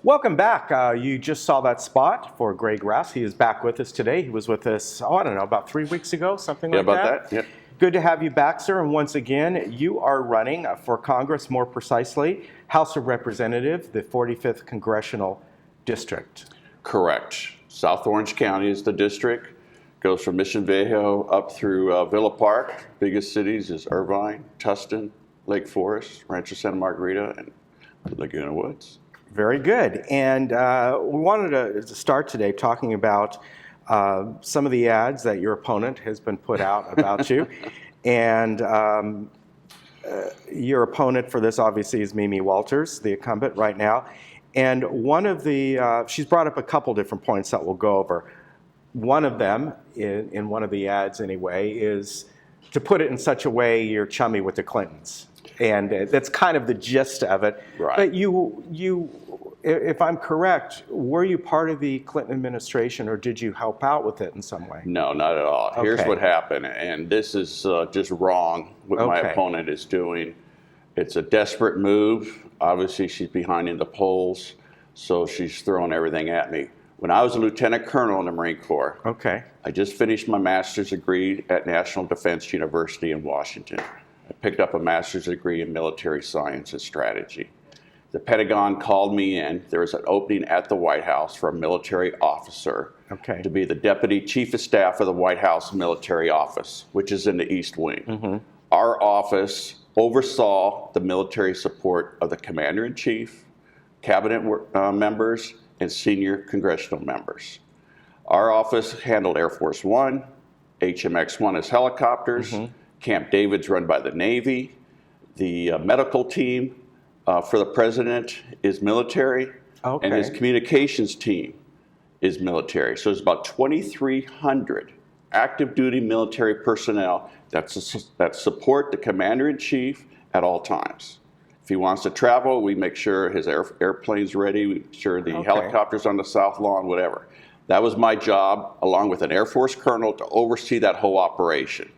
Welcome back. You just saw that spot for Greg Raths. He is back with us today. He was with us, I don't know, about 3 weeks ago, something like that. Yeah, about that. Yep. Good to have you back, sir. And once again, you are running for Congress, more precisely, House of Representatives, the 45th Congressional District. Correct. South Orange County is the district. Goes from Mission Viejo up through Villa Park. Biggest cities is Irvine, Tustin, Lake Forest, Rancho Santa Margarita, and Laguna Woods. Very good. And we wanted to start today talking about some of the ads that your opponent has been put out about you. And your opponent for this, obviously, is Mimi Walters, the incumbent right now. And one of the, she's brought up a couple different points that we'll go over. One of them, in one of the ads anyway, is to put it in such a way you're chummy with the Clintons. And that's kind of the gist of it. Right. But you, if I'm correct, were you part of the Clinton administration, or did you help out with it in some way? No, not at all. Okay. Here's what happened, and this is just wrong, what my opponent is doing. It's a desperate move. Obviously, she's behind in the polls, so she's throwing everything at me. When I was a lieutenant colonel in the Marine Corps, I just finished my master's degree at National Defense University in Washington. I picked up a master's degree in military science and strategy. The Pentagon called me in. There was an opening at the White House for a military officer to be the Deputy Chief of Staff of the White House Military Office, which is in the East Wing. Mm-hmm. Our office oversaw the military support of the Commander-in-Chief, cabinet members, and senior congressional members. Our office handled Air Force One, HMX-1 is helicopters, Camp David's run by the Navy, the medical team for the president is military, and his communications team is military. So there's about 2,300 active duty military personnel that support the Commander-in-Chief at all times. If he wants to travel, we make sure his airplane's ready, we make sure the helicopter's on the South Lawn, whatever. That was my job, along with an Air Force colonel, to oversee that whole operation.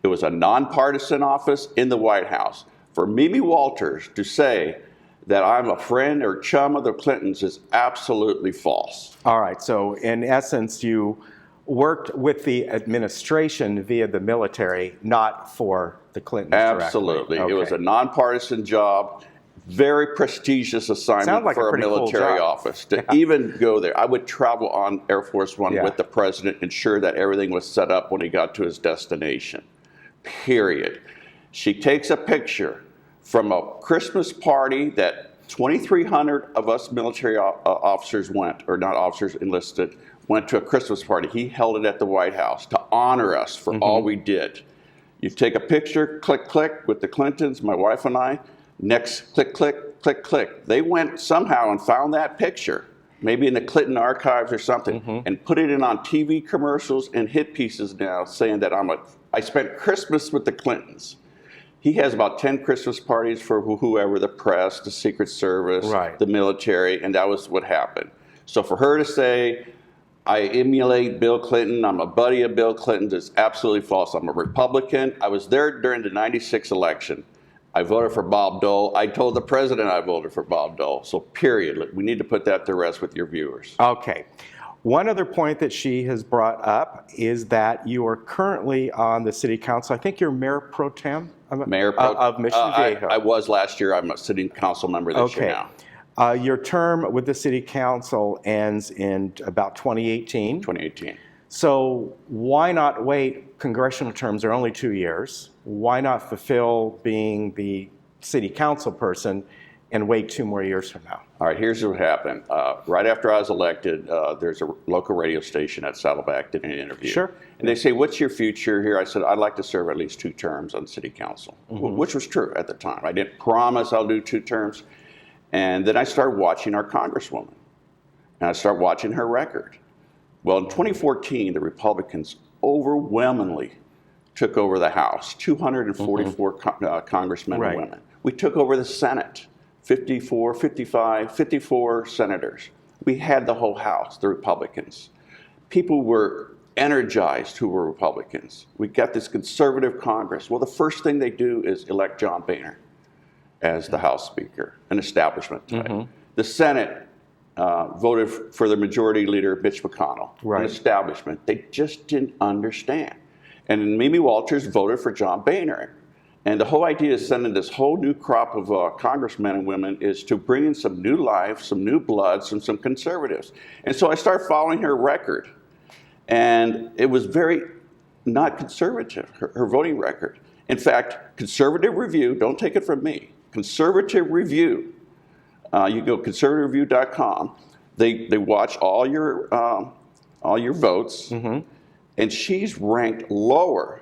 It was a nonpartisan office in the White House. For Mimi Walters to say that I'm a friend or chum of the Clintons is absolutely false. All right, so in essence, you worked with the administration via the military, not for the Clintons Absolutely. It was a nonpartisan job, very prestigious assignment for a military office to even go there. I would travel on Air Force One with the president, ensure that everything was set up when he got to his destination, period. She takes a picture from a Christmas party that 2,300 of us military officers went, or not officers, enlisted, went to a Christmas party. He held it at the White House to honor us for all we did. You take a picture, click, click, with the Clintons, my wife and I, next, click, click, click, click. They went somehow and found that picture, maybe in the Clinton archives or something, and put it in on TV commercials and hit pieces now saying that I spent Christmas with the Clintons. He has about 10 Christmas parties for whoever, the press, the Secret Service, the military, and that was what happened. So for her to say, I emulate Bill Clinton, I'm a buddy of Bill Clinton's, is absolutely false. I'm a Republican. I was there during the '96 election. I voted for Bob Dole. I told the president I voted for Bob Dole. So period. We need to put that to rest with your viewers. Okay. One other point that she has brought up is that you are currently on the city council. I think you're mayor pro tem of Mission Viejo. I was last year. I'm a city council member this year now. Your term with the city council ends in about 2018. 2018. So why not wait? Congressional terms are only 2 years. Why not fulfill being the city council person and wait 2 more years from now? All right, here's what happened. Right after I was elected, there's a local radio station at Saddleback did an interview. Sure. And they say, what's your future here? I said, I'd like to serve at least 2 terms on city council, which was true at the time. I didn't promise I'll do 2 terms. And then I started watching our Congresswoman, and I started watching her record. Well, in 2014, the Republicans overwhelmingly took over the House, 244 congressmen and women. We took over the Senate, 54, 55, 54 senators. We had the whole House, the Republicans. People were energized who were Republicans. We got this conservative Congress. Well, the first thing they do is elect John Boehner. as the House Speaker, an establishment type. The Senate voted for the Majority Leader, Mitch McConnell, an establishment. They just didn't understand. And Mimi Walters voted for John Boehner. And the whole idea of sending this whole new crop of congressmen and women is to bring in some new life, some new blood, some conservatives. And so I started following her record. And it was very not conservative, her voting record. In fact, Conservative Review, don't take it from me, Conservative Review, you go conservativereview.com, they watch all your votes, and she's ranked lower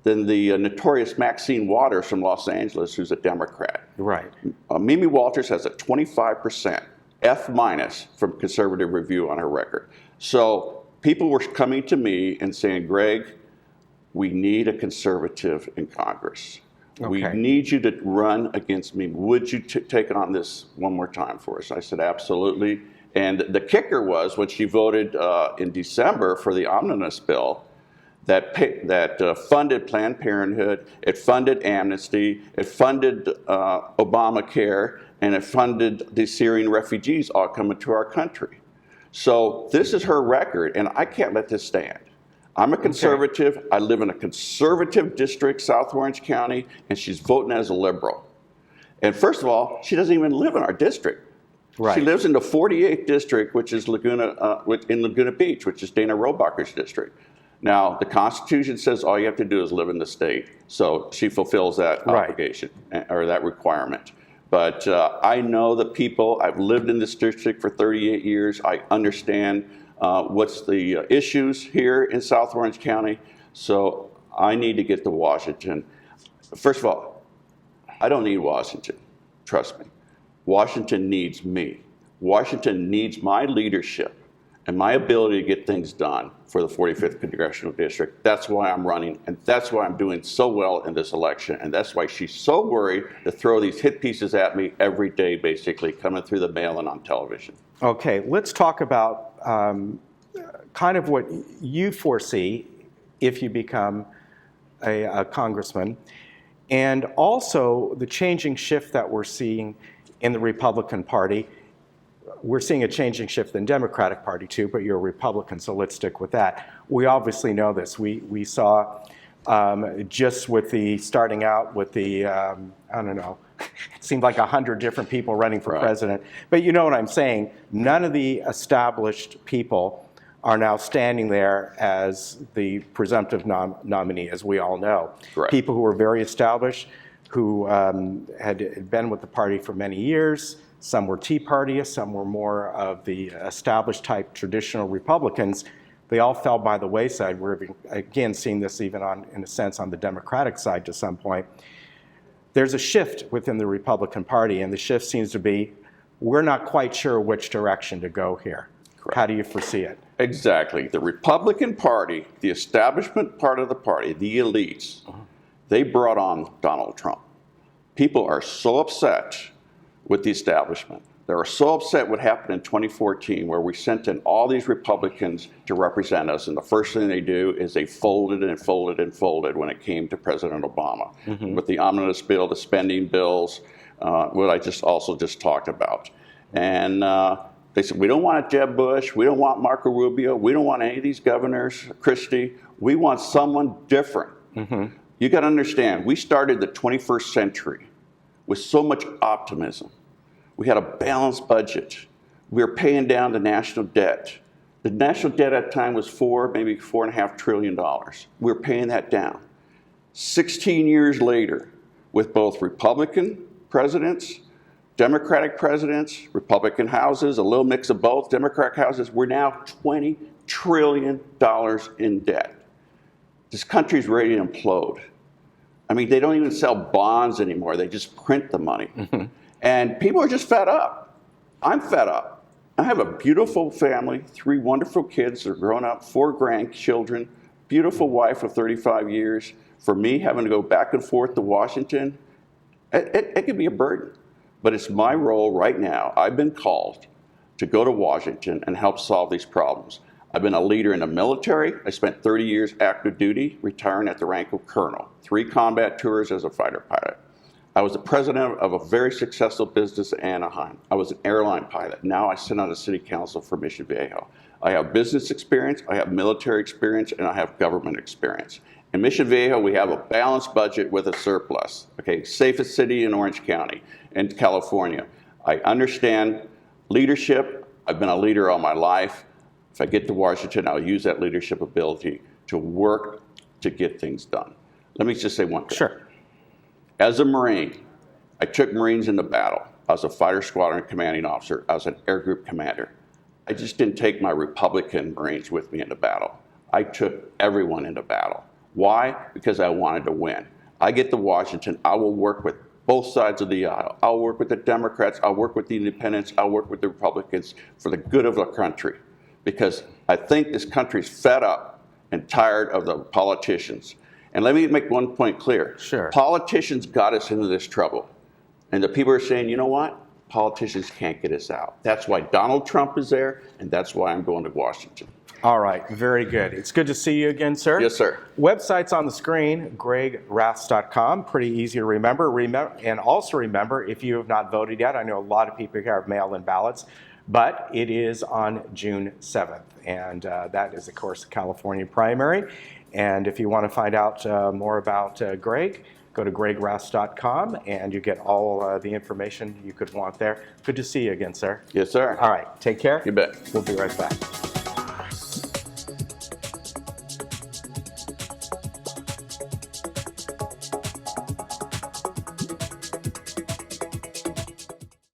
than the notorious Maxine Waters from Los Angeles, who's a Democrat. Right. Mimi Walters has a 25% F- from Conservative Review on her record. So people were coming to me and saying, Greg, we need a conservative in Congress. Okay. We need you to run against me. Would you take on this one more time for us? I said, absolutely. And the kicker was when she voted in December for the omnibus bill, that funded Planned Parenthood, it funded Amnesty, it funded Obamacare, and it funded the Syrian refugees all coming to our country. So this is her record, and I can't let this stand. I'm a conservative. Okay. I live in a conservative district, South Orange County, and she's voting as a liberal. And first of all, she doesn't even live in our district. Right. She lives in the 48th district, which is in Laguna Beach, which is Dana Rohrabacher's district. Now, the Constitution says all you have to do is live in the state. So she fulfills that obligation or that requirement. But I know the people. I've lived in this district for 38 years. I understand what's the issues here in South Orange County. So I need to get to Washington. First of all, I don't need Washington. Trust me. Washington needs me. Washington needs my leadership and my ability to get things done for the 45th Congressional District. That's why I'm running, and that's why I'm doing so well in this election, and that's why she's so worried to throw these hit pieces at me every day, basically, coming through the mail and on television. Okay, let's talk about kind of what you foresee if you become a congressman, and also the changing shift that we're seeing in the Republican Party. We're seeing a changing shift in the Democratic Party too, but you're a Republican, so let's stick with that. We obviously know this. We saw just with the starting out with the, I don't know, it seemed like 100 different people running for president. But you know what I'm saying. None of the established people are now standing there as the presumptive nominee, as we all know. Correct. People who were very established, who had been with the party for many years. Some were Tea Partyists, some were more of the established type traditional Republicans. They all fell by the wayside. We're again seeing this even in a sense on the Democratic side to some point. There's a shift within the Republican Party, and the shift seems to be, we're not quite sure which direction to go here. Correct. How do you foresee it? Exactly. The Republican Party, the establishment part of the party, the elites, they brought on Donald Trump. People are so upset with the establishment. They were so upset what happened in 2014, where we sent in all these Republicans to represent us, and the first thing they do is they folded and folded and folded when it came to President Obama, with the omnibus bill, the spending bills, what I just talked about. And they said, we don't want Jeb Bush, we don't want Marco Rubio, we don't want any of these governors, Christie, we want someone different. You got to understand, we started the 21st century with so much optimism. We had a balanced budget. We were paying down the national debt. The national debt at the time was maybe $4.5 trillion. We were paying that down. 16 years later, with both Republican presidents, Democratic presidents, Republican houses, a little mix of both, Democratic houses, we're now $20 trillion in debt. This country's ready to implode. I mean, they don't even sell bonds anymore. They just print the money. And people are just fed up. I'm fed up. I have a beautiful family, 3 wonderful kids that are grown up, 4 grandchildren, beautiful wife of 35 years. For me, having to go back and forth to Washington, it can be a burden. But it's my role right now. I've been called to go to Washington and help solve these problems. I've been a leader in the military. I spent 30 years active duty, retiring at the rank of colonel, 3 combat tours as a fighter pilot. I was the president of a very successful business in Anaheim. I was an airline pilot. Now I sit on the city council for Mission Viejo. I have business experience, I have military experience, and I have government experience. In Mission Viejo, we have a balanced budget with a surplus. Okay, safest city in Orange County, in California. I understand leadership. I've been a leader all my life. If I get to Washington, I'll use that leadership ability to work to get things done. Let me just say one thing. Sure. As a Marine, I took Marines into battle. I was a fighter squadron commanding officer. I was an air group commander. I just didn't take my Republican Marines with me into battle. I took everyone into battle. Why? Because I wanted to win. I get to Washington, I will work with both sides of the aisle. I'll work with the Democrats, I'll work with the independents, I'll work with the Republicans for the good of the country. Because I think this country's fed up and tired of the politicians. And let me make one point clear. Sure. Politicians got us into this trouble. And the people are saying, you know what? Politicians can't get us out. That's why Donald Trump is there, and that's why I'm going to Washington. All right, very good. It's good to see you again, sir. Yes, sir. Website's on the screen, gregraths.com. Pretty easy to remember. And also remember, if you have not voted yet, I know a lot of people here have mail-in ballots, but it is on June 7th. And that is, of course, the California primary. And if you want to find out more about Greg, go to gregraths.com and you get all the information you could want there. Good to see you again, sir. Yes, sir. All right, take care. You bet. We'll be right back.